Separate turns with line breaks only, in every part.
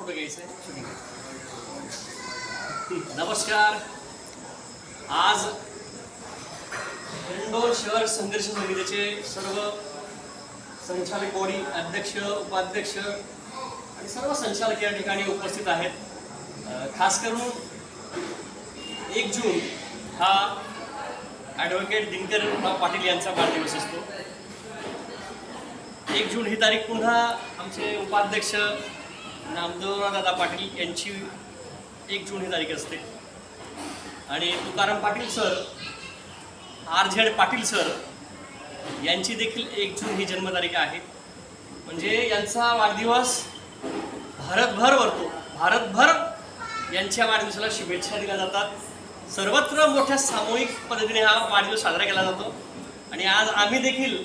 Photo घ्यायचा आहे. नमस्कार. आज एरंडोल शहर संघर्ष समितीचे सर्व संचालक बॉडी अध्यक्ष उपाध्यक्ष आणि सर्व संचालक या ठिकाणी उपस्थित आहेत. खास करून 1 जून हा ॲडव्होकेट दिनकरराव पाटील यांचा वाढदिवस असतो. 1 जून ही तारीख पुन्हा आमचे उपाध्यक्ष नामदेवराव पाटील यांची 1 जून ही तारीख असते. आणि Tukaram Patil sir, RZ Patil sir यांची देखील 1 जून ही जन्मतारीख आहे. म्हणजे यांचा वाढदिवस भारतभर भरतो. भारतभर यांच्या वाढदिवसाला शुभेच्छा दिल्या जातात. सर्वत्र मोठ्या सामूहिक पद्धतीने हा वाढदिवस साजरा केला जातो. आणि आज आम्ही देखील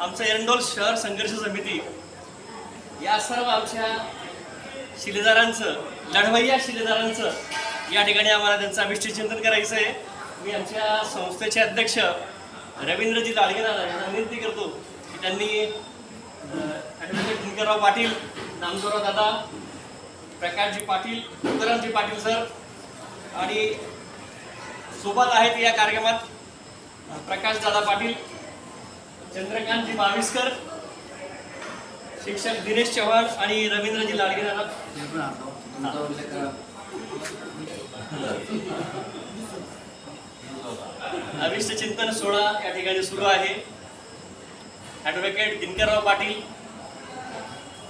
आमचं एरंडोल शहर संघर्ष समिती या सर्व आमच्या शिलेदारांचं, लढवय्या शिलेदारांचं या ठिकाणी आम्हाला त्यांचं अभिष्ट चिंतन करायचं आहे. मी आमच्या संस्थेचे अध्यक्ष रवींद्रजी लाडगेदार यांना विनंती करतो की त्यांनी ॲडव्होकेट दिनकरराव पाटील, नामदेवराव दादा, प्रकाशजी पाटील, तुकारामजी पाटील सर आणि सोबत आहेत या कार्यक्रमात प्रकाश दादा पाटील, चंद्रकांतजी बाविस्कर, शिक्षक दिनेश चव्हाण आणि रवींद्रजी लाडगेदार. अभिष्ट चिंतन सोहळा या ठिकाणी सुरू आहे. ॲडव्होकेट दिनकरराव पाटील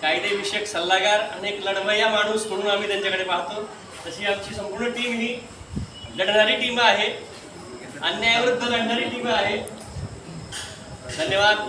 कायदेविषयक सल्लागार, अनेक लढवय्या माणूस म्हणून आम्ही त्यांच्याकडे पाहतो. तशी आमची संपूर्ण टीम ही लढणारी टीम आहे, अन्यायाविरुद्ध लढणारी टीम आहे. धन्यवाद.